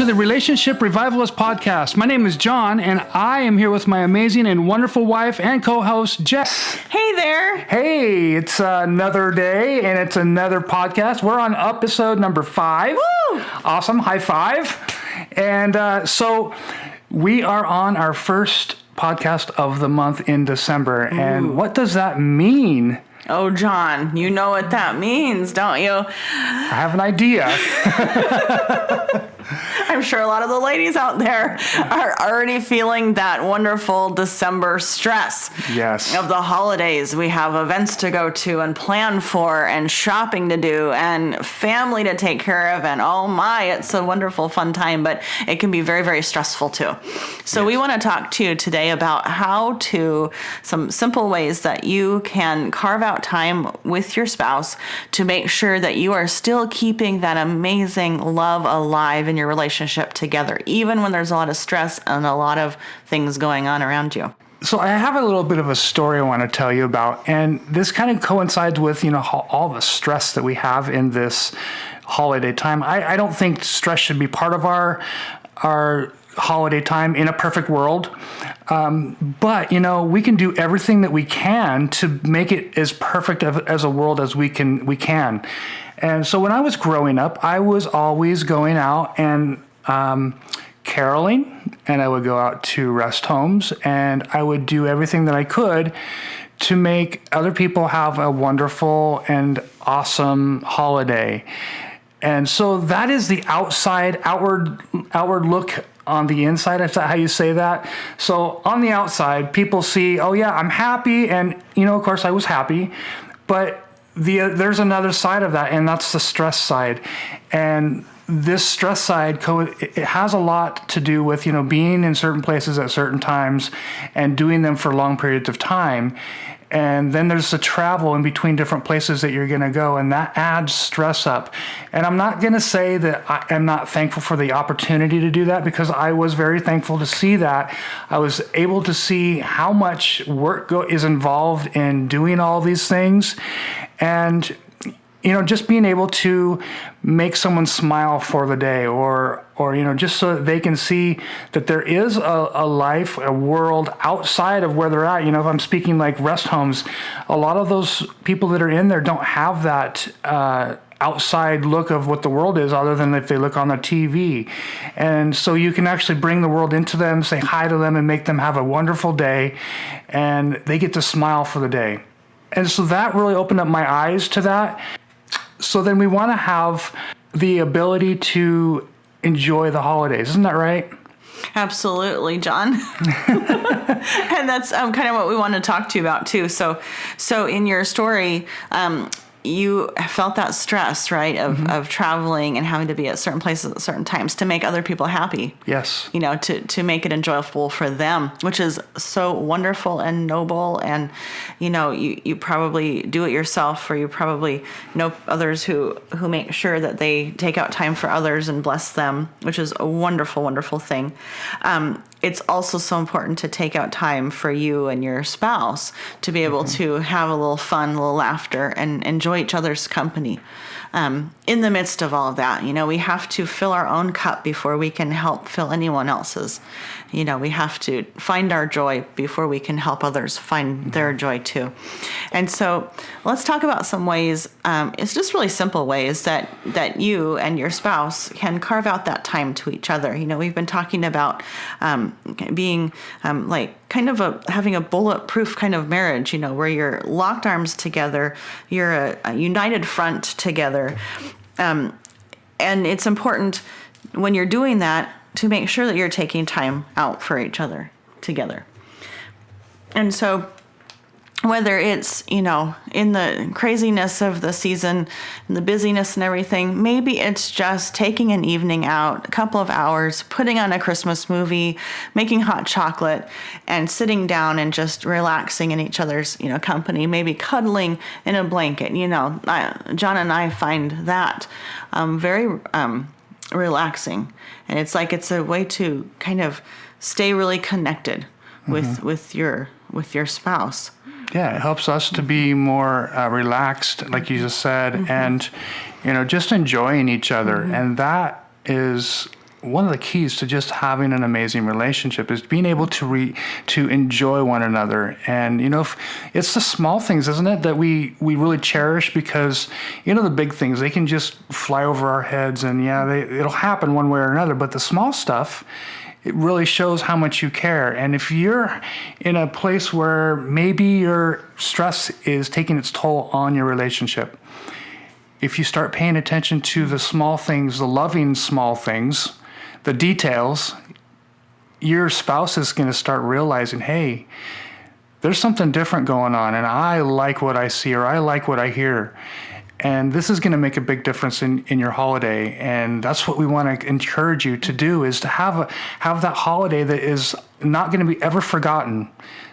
to the Relationship Revivalist podcast. My name is John, and I am here with my amazing and wonderful wife and co-host, Jess. Hey there. Hey, it's another day, and it's another podcast. We're on episode number 5. Woo! Awesome. High five. And so we are on our first podcast of the month in December. Ooh. And what does that mean? Oh, John, you know what that means, don't you? I have an idea. I'm sure a lot of the ladies out there are already feeling that wonderful December stress. Yes. Of the holidays. We have events to go to and plan for and shopping to do and family to take care of. And oh my, it's a wonderful, fun time, but it can be very, very stressful too. So we want to talk to you today about some simple ways that you can carve out time with your spouse to make sure that you are still keeping that amazing love alive in your relationship together, even when there's a lot of stress and a lot of things going on around you. So I have a little bit of a story I want to tell you about, and this kind of coincides with, all the stress that we have in this holiday time. I don't think stress should be part of our holiday time in a perfect world. But, we can do everything that we can to make it as perfect as a world as we can. And so when I was growing up, I was always going out and caroling, and I would go out to rest homes, and I would do everything that I could to make other people have a wonderful and awesome holiday. And so that is the outward look on the inside. Is that how you say that? So on the outside, people see, oh yeah, I'm happy. And, of course I was happy, but there's another side of that, and that's the stress side. And this stress side, it has a lot to do with, being in certain places at certain times and doing them for long periods of time. And then there's the travel in between different places that you're going to go, and that adds stress up. And I'm not going to say that I am not thankful for the opportunity to do that, because I was very thankful to see that. I was able to see how much work is involved in doing all these things. And just being able to make someone smile for the day, or just so that they can see that there is a life, a world outside of where they're at. If I'm speaking like rest homes, a lot of those people that are in there don't have that outside look of what the world is, other than if they look on the TV. And so you can actually bring the world into them, say hi to them, and make them have a wonderful day, and they get to smile for the day. And so that really opened up my eyes to that. So then we want to have the ability to enjoy the holidays. Isn't that right? Absolutely, John. And that's kind of what we want to talk to you about too. So in your story, you felt that stress, right, of traveling and having to be at certain places at certain times to make other people happy. Yes. To make it enjoyable for them, which is so wonderful and noble. And, you probably do it yourself, or you probably know others who make sure that they take out time for others and bless them, which is a wonderful, wonderful thing. It's also so important to take out time for you and your spouse to be able to have a little fun, a little laughter, and enjoy each other's company. In the midst of all of that, we have to fill our own cup before we can help fill anyone else's. We have to find our joy before we can help others find their joy too. And so let's talk about some ways, it's just really simple ways that you and your spouse can carve out that time to each other. We've been talking about being like kind of having a bulletproof kind of marriage, where you're locked arms together, you're a united front together. And it's important when you're doing that to make sure that you're taking time out for each other together. And so whether it's, in the craziness of the season and the busyness and everything, maybe it's just taking an evening out, a couple of hours, putting on a Christmas movie, making hot chocolate, and sitting down and just relaxing in each other's, company, maybe cuddling in a blanket. John and I find that very relaxing. And it's like it's a way to kind of stay really connected with your spouse. Yeah, it helps us to be more relaxed, like you just said, and just enjoying each other. And that is one of the keys to just having an amazing relationship is being able to enjoy one another. And it's the small things, isn't it, that we really cherish, because the big things, they can just fly over our heads, and it'll happen one way or another. But the small stuff, it really shows how much you care. And if you're in a place where maybe your stress is taking its toll on your relationship, if you start paying attention to the small things, the loving small things, the details, your spouse is going to start realizing, hey, there's something different going on, and I like what I see, or I like what I hear. And this is going to make a big difference in your holiday. And that's what we want to encourage you to do, is to have that holiday that is not going to be ever forgotten,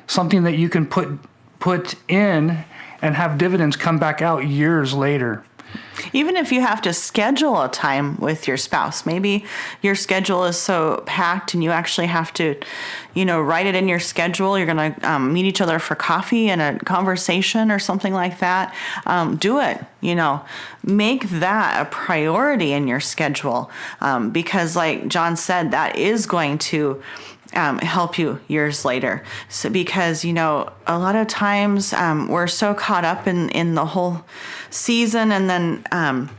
something that you can put in and have dividends come back out years later. Even if you have to schedule a time with your spouse, maybe your schedule is so packed and you actually have to, write it in your schedule. You're going to meet each other for coffee and a conversation or something like that. Do it, make that a priority in your schedule. Because like John said, that is going to help you years later. So because, a lot of times we're so caught up in the whole season, and then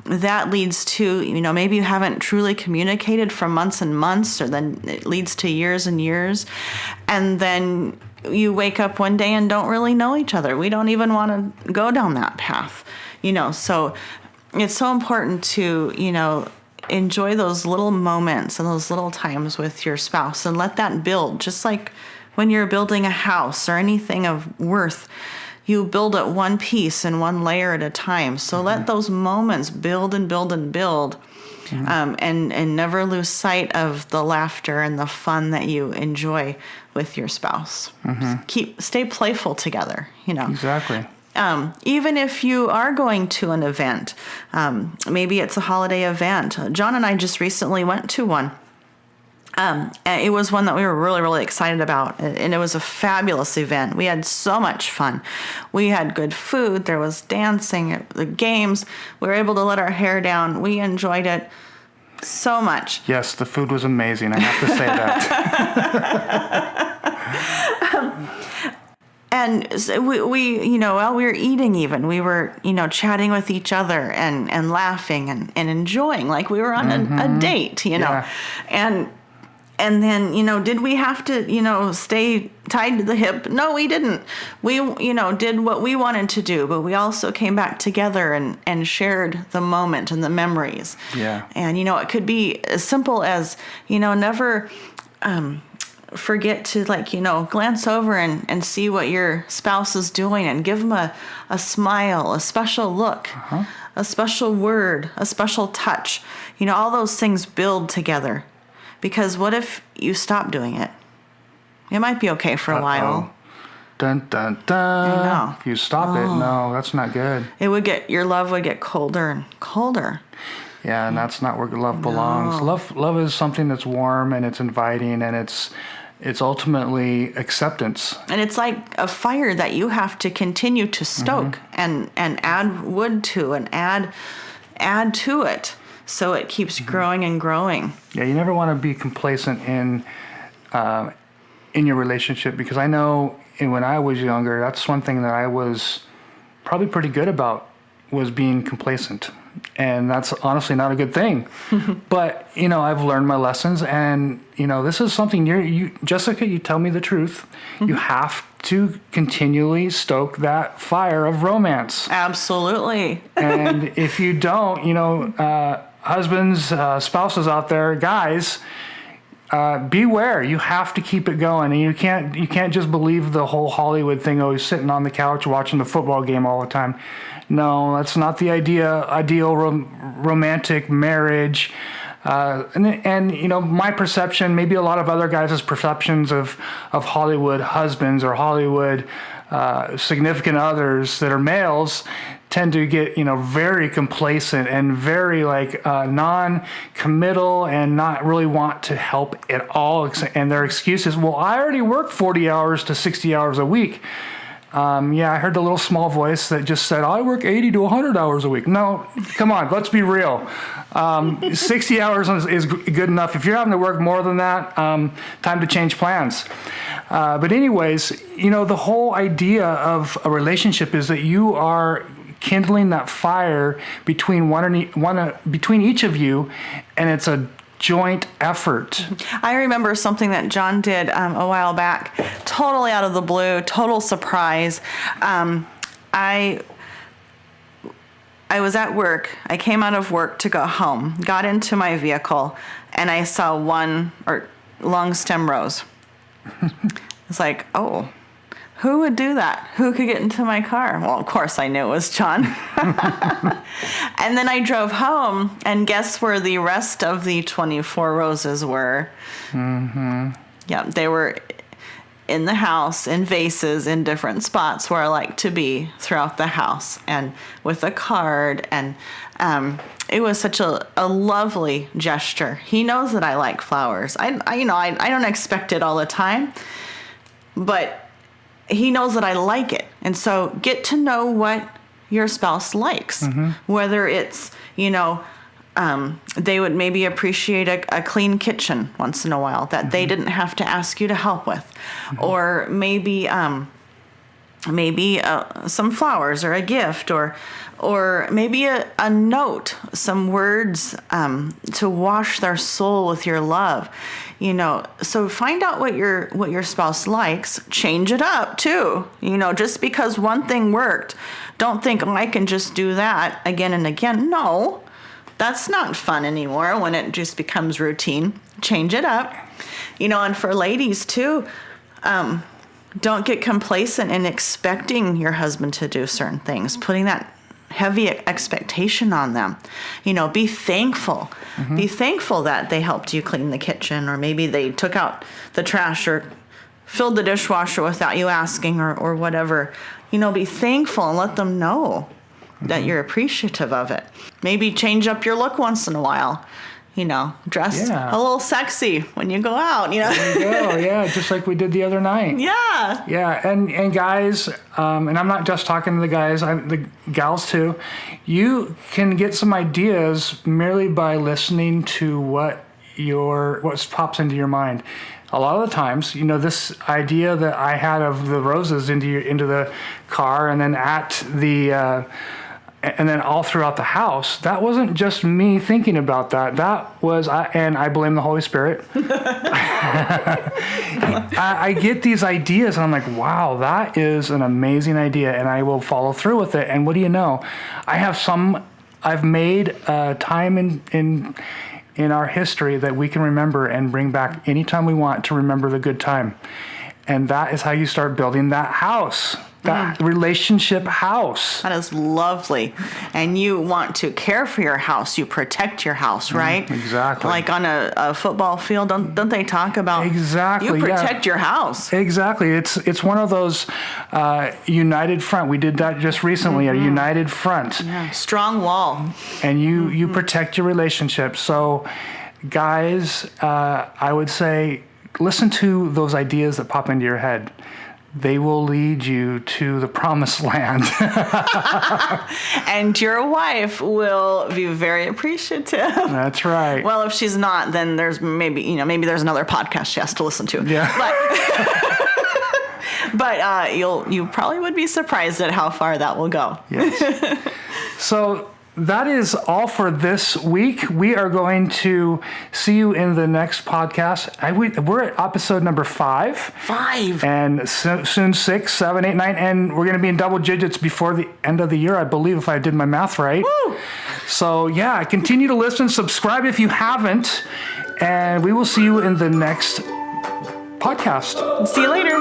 that leads to, maybe you haven't truly communicated for months and months, or then it leads to years and years. And then you wake up one day and don't really know each other. We don't even want to go down that path, so it's so important to, enjoy those little moments and those little times with your spouse, and let that build. Just like when you're building a house or anything of worth, you build it one piece and one layer at a time. So let those moments build and build and build, and never lose sight of the laughter and the fun that you enjoy with your spouse. Stay playful together, Exactly. Even if you are going to an event, maybe it's a holiday event. John and I just recently went to one. It was one that we were really, really excited about, and it was a fabulous event. We had so much fun. We had good food. There was dancing, the games. We were able to let our hair down. We enjoyed it so much. Yes, the food was amazing. I have to say that. And so we while we were eating, even we were, chatting with each other and laughing and enjoying, like we were on a date, Yeah. And then, did we have to, stay tied to the hip? No, we didn't. We, did what we wanted to do, but we also came back together and shared the moment and the memories. Yeah. And, it could be as simple as, never forget to glance over and see what your spouse is doing, and give them a smile, a special look, a special word, a special touch. All those things build together. Because what if you stop doing it? It might be okay for a while. Dun, dun, dun. I know. If you stop it, no, that's not good. Your love would get colder and colder. Yeah, and that's not where love belongs. Love is something that's warm, and it's inviting, and it's ultimately acceptance. And it's like a fire that you have to continue to stoke and add wood to, and add to it, so it keeps growing and growing. Yeah, you never want to be complacent in your relationship, because I know when I was younger, that's one thing that I was probably pretty good about, was being complacent. And that's honestly not a good thing. But, I've learned my lessons, and, this is something Jessica, you tell me the truth. You have to continually stoke that fire of romance. Absolutely. And if you don't, husbands, spouses out there, guys, beware. You have to keep it going, and you can't just believe the whole Hollywood thing. Oh, he's sitting on the couch watching the football game all the time. No, that's not the ideal romantic marriage. And my perception, maybe a lot of other guys' perceptions of Hollywood husbands or Hollywood significant others that are males tend to get, very complacent and very non-committal, and not really want to help at all. And their excuse is, well, I already work 40 hours to 60 hours a week. I heard the little small voice that just said, I work 80 to 100 hours a week. No, come on, let's be real. 60 hours is good enough. If you're having to work more than that, time to change plans. But anyways, the whole idea of a relationship is that you are kindling that fire between between each of you, and it's a joint effort. I remember something that John did a while back, totally out of the blue, total surprise. I was at work. I came out of work to go home, got into my vehicle, and I saw one long stem rose. It's like, oh, who would do that? Who could get into my car? Well, of course I knew it was John. And then I drove home, and guess where the rest of the 24 roses were? Mm-hmm. Yeah, they were in the house, in vases, in different spots where I like to be throughout the house, and with a card. And it was such a lovely gesture. He knows that I like flowers. I don't expect it all the time, but he knows that I like it. And so get to know what your spouse likes, whether it's, they would maybe appreciate a clean kitchen once in a while that they didn't have to ask you to help with, or maybe some flowers or a gift, or maybe a note, some words to wash their soul with your love. So find out what your spouse likes, change it up too. Just because one thing worked, don't think, I can just do that again and again. No, that's not fun anymore when it just becomes routine. Change it up. And for ladies too, don't get complacent in expecting your husband to do certain things, putting that heavy expectation on them. Be thankful. Be thankful that they helped you clean the kitchen, or maybe they took out the trash or filled the dishwasher without you asking, or whatever. Be thankful and let them know that you're appreciative of it. Maybe change up your look once in a while. Dress a little sexy when you go out. There you go. Yeah, just like we did the other night. Yeah. Yeah, and guys, and I'm not just talking to the guys, the gals too. You can get some ideas merely by listening to what pops into your mind. A lot of the times, this idea that I had of the roses into the car, and then and then all throughout the house, that wasn't just me thinking about that. That was, and I blame the Holy Spirit. I get these ideas, and I'm like, wow, that is an amazing idea, and I will follow through with it. And what do you know? I've made time in our history that we can remember and bring back anytime we want to remember the good time. And that is how you start building that house. That relationship house. That is lovely. And you want to care for your house. You protect your house, right? Exactly. Like on a football field, don't they talk about exactly? You protect your house. Exactly. It's one of those united front. We did that just recently. A united front. Yeah. Strong wall. And you protect your relationship. So, guys, I would say listen to those ideas that pop into your head. They will lead you to the promised land. And your wife will be very appreciative. That's right. Well, if she's not, then there's maybe there's another podcast she has to listen to. Yeah. But you probably would be surprised at how far that will go. Yes. So that is all for this week. We are going to see you in the next podcast. We're at episode number 5. 5. And soon 6, 7, 8, 9. And we're going to be in double digits before the end of the year, I believe, if I did my math right. Woo! So, yeah, continue to listen. Subscribe if you haven't. And we will see you in the next podcast. See you later.